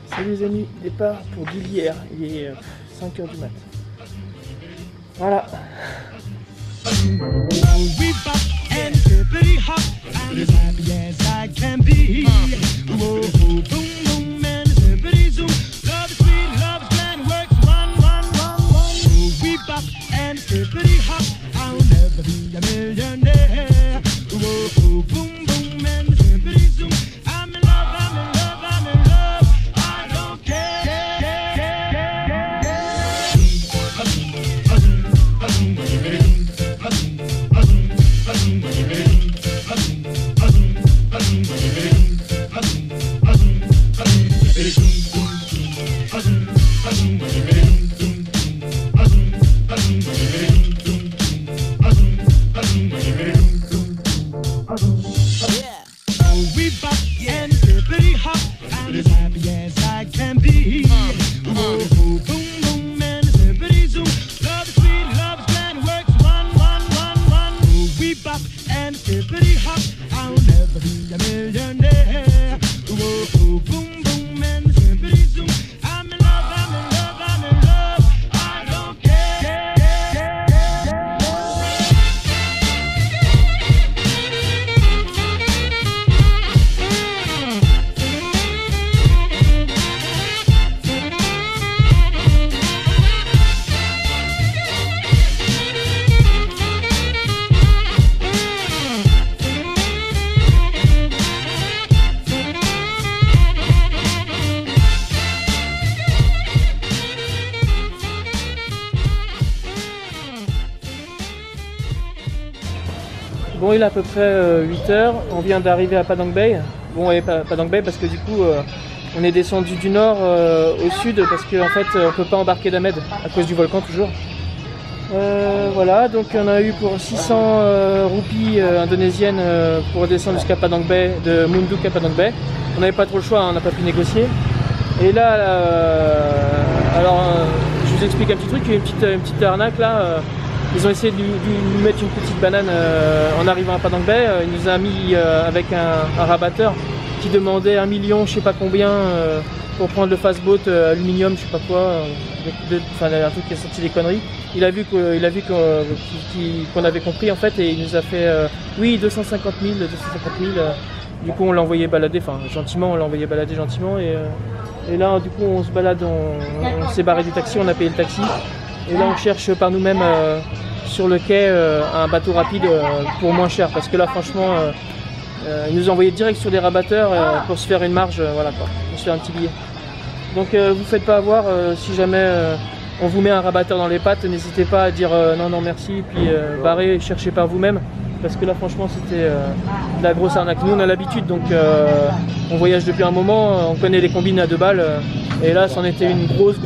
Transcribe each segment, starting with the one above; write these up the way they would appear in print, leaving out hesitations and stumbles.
Salut les amis, départ pour Guilière, il est 5 h du mat. Voilà. Bon, il est à peu près 8 h, on vient d'arriver à Padang Bay. Bon, et Padang Bay parce que du coup on est descendu du nord au sud parce qu'en fait on peut pas embarquer d'Ahmed à cause du volcan toujours. Voilà, donc on a eu pour 600 roupies indonésiennes pour descendre jusqu'à Padang Bay, de Munduk à Padang Bay. On n'avait pas trop le choix, hein, on n'a pas pu négocier. Et là, je vous explique un petit truc, une petite arnaque là. Ils ont essayé de nous mettre une petite banane en arrivant à Padang Bay. Il nous a mis avec un rabatteur qui demandait 1 million, je sais pas combien, pour prendre le fastboat aluminium, je sais pas quoi, enfin un truc qui a sorti des conneries. Il a vu qu'on avait compris en fait et il nous a fait oui 250 000. Du coup on l'a envoyé balader, enfin gentiment, on l'a envoyé balader gentiment et là du coup on se balade, on s'est barré du taxi, on a payé le taxi. Et là on cherche par nous-mêmes sur le quai un bateau rapide pour moins cher parce que là franchement ils nous ont envoyé direct sur des rabatteurs pour se faire une marge, voilà quoi, pour se faire un petit billet. Donc vous faites pas avoir, si jamais on vous met un rabatteur dans les pattes, n'hésitez pas à dire non merci, puis barrez et cherchez par vous-même parce que là franchement c'était de la grosse arnaque. Nous on a l'habitude donc on voyage depuis un moment, on connaît les combines à 2 balles et là c'en était une grosse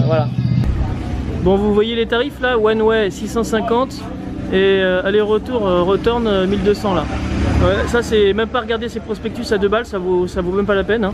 voilà. Bon, vous voyez les tarifs là, one way 650 et aller-retour return 1200 là. Ouais, ça c'est même pas regarder ces prospectus à 2 balles, ça vaut même pas la peine. Hein.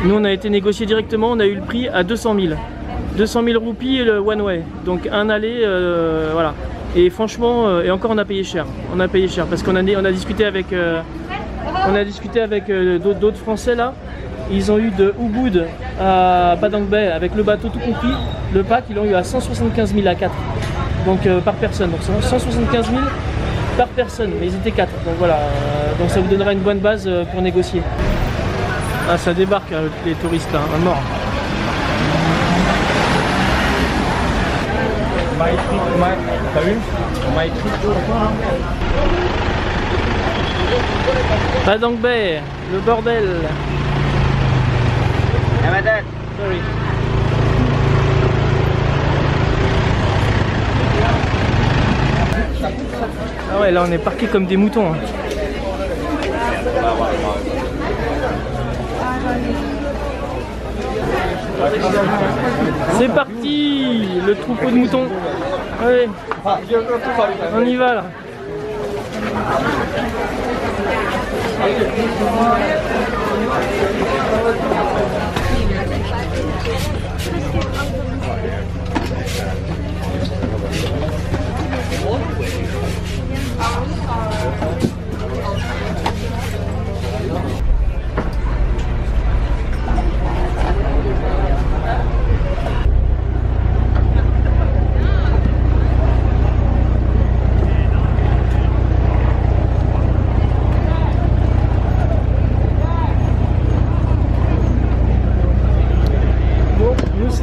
Nous on a été négocié directement, on a eu le prix à 200 000. 200 000 roupies le one way, donc un aller, voilà. Et franchement, et encore on a payé cher. On a payé cher parce qu'on a discuté avec, d'autres Français là. Ils ont eu de Ubud à Padang Bay avec le bateau tout compris, le pack, ils l'ont eu à 175 000 à 4, donc par personne, donc 175 000 par personne, mais ils étaient 4, donc voilà, donc ça vous donnera une bonne base pour négocier. Ah ça débarque les touristes là, à mort. T'as vu Padang Bay, le bordel. Sorry. Ah ouais, là on est parqués comme des moutons. Hein. C'est parti, le troupeau de moutons. Allez, on y va là.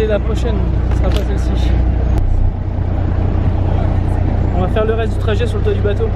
c'est la prochaine, ce sera pas celle-ci. On va faire le reste du trajet sur le toit du bateau.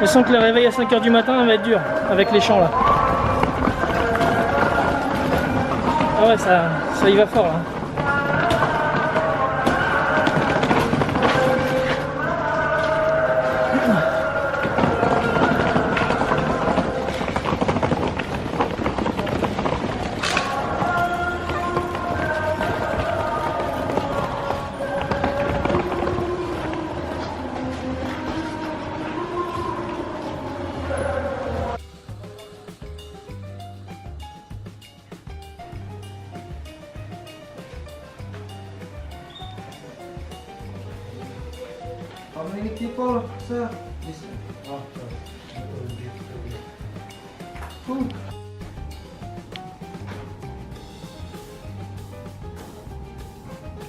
Je sens que le réveil à 5 h du matin va être dur avec les champs là. Ah ouais, ça y va fort là. How many people, sir?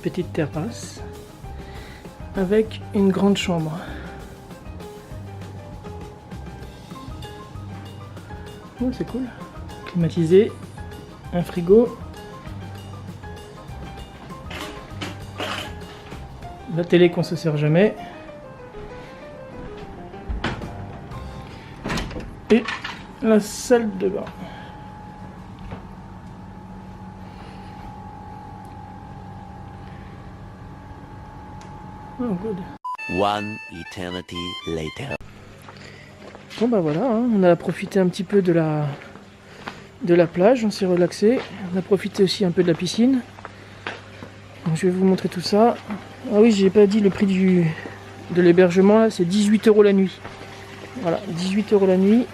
Petite terrasse avec une grande chambre. Oh, c'est cool. Climatisé, un frigo. La télé qu'on se sert jamais. Et la salle de bain. Oh, good. One eternity later. Bon bah voilà, hein, on a profité un petit peu de la plage, on s'est relaxé. On a profité aussi un peu de la piscine. Donc je vais vous montrer tout ça. Ah oui, j'ai pas dit le prix de l'hébergement là, c'est 18 € la nuit. Voilà, 18 € la nuit.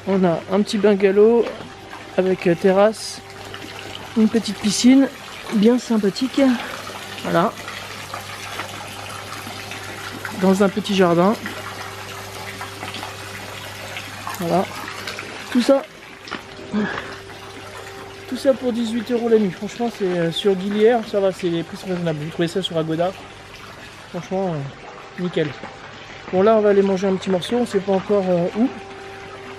On a un petit bungalow avec terrasse, une petite piscine bien sympathique. Voilà. Dans un petit jardin. Voilà. Tout ça pour 18 € la nuit. Franchement, c'est sur Guilière, ça va, c'est les prix sont raisonnables. Vous trouvez ça sur Agoda. Franchement, nickel. Bon, là, on va aller manger un petit morceau. On ne sait pas encore où,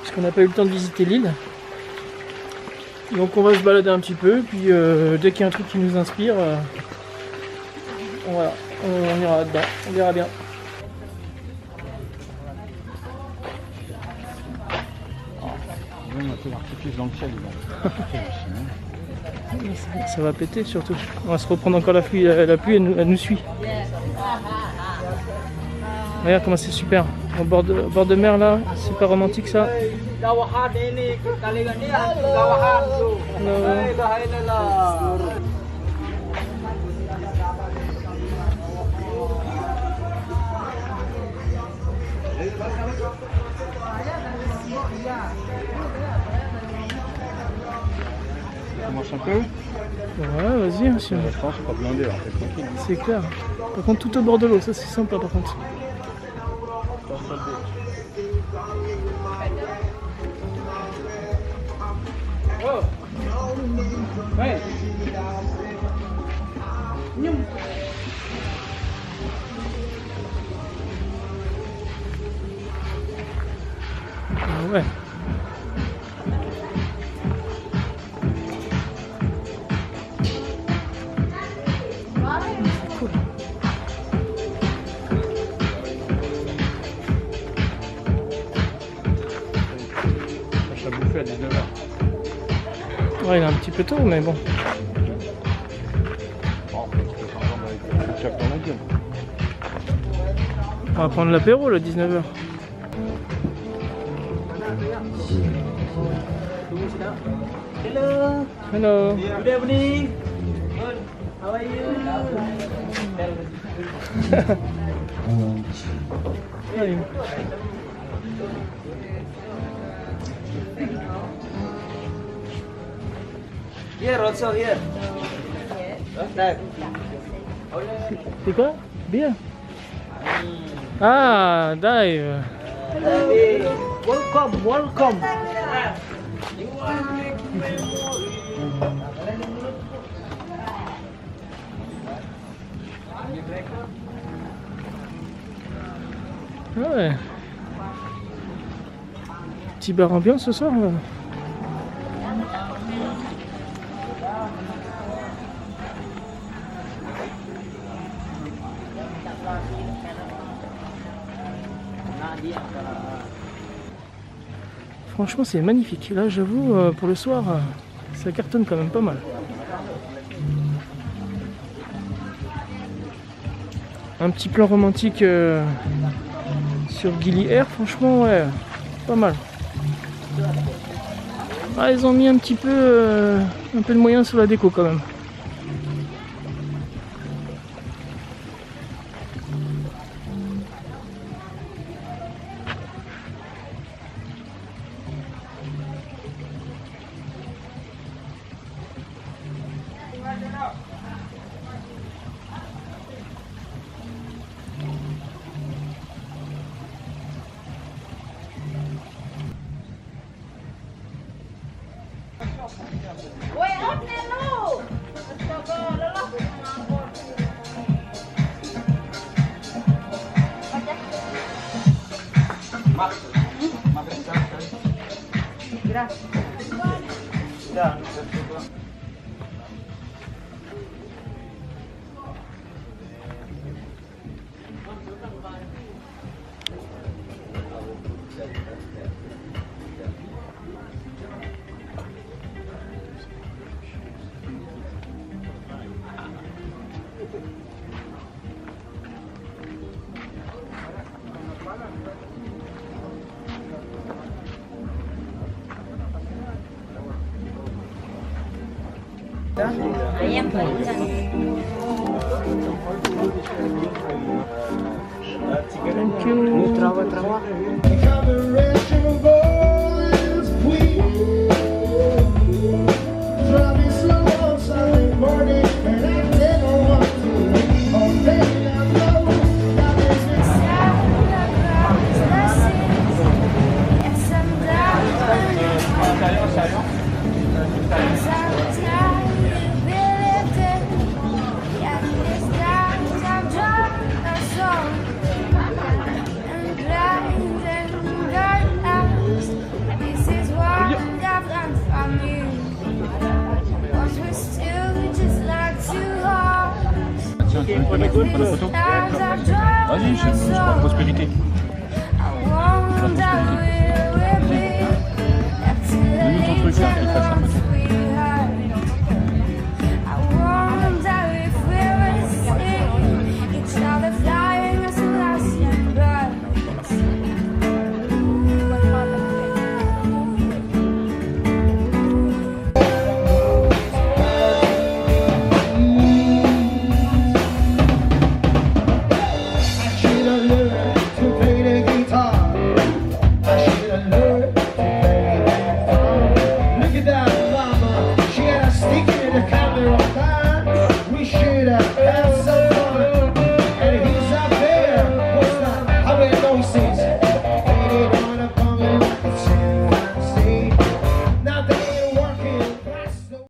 parce qu'on n'a pas eu le temps de visiter l'île. Donc, on va se balader un petit peu. Puis, dès qu'il y a un truc qui nous inspire, voilà, on ira là-dedans. On verra bien. Dans le ciel, Ça va péter surtout. On va se reprendre encore la pluie elle nous suit. Regarde comment c'est super. Au bord de mer là, c'est pas romantique ça. On marche un peu. Ouais, vas-y. Hein, si on... Je pense c'est pas blindé, alors c'est tranquille. C'est clair. Par contre, tout au bord de l'eau, ça c'est sympa par contre. Oh. Ouais. ouais. Cool. Je l'ai bouffé à 19h. Ouais, il est un petit peu tôt, mais bon. Oh, tu peux t'entendre avec le chap dans la gueule. On va prendre l'apéro, le 19h. Hello. Hello. Good evening. Good. How are you? Allez. Here also here. That. C'est quoi? Bien. Ah, dive. Welcome, welcome. Ouais. Petit bar ambiance ce soir. Là. Franchement, c'est magnifique. Là, j'avoue, pour le soir, ça cartonne quand même pas mal. Un petit plan romantique sur Gili Air, franchement, ouais, pas mal. Ah, ils ont mis un peu de moyens sur la déco quand même. Thank you. Prends la photo. Vas-y, je prends prospérité. Donne-nous ton truc là, qu'il fasse la photo. We should have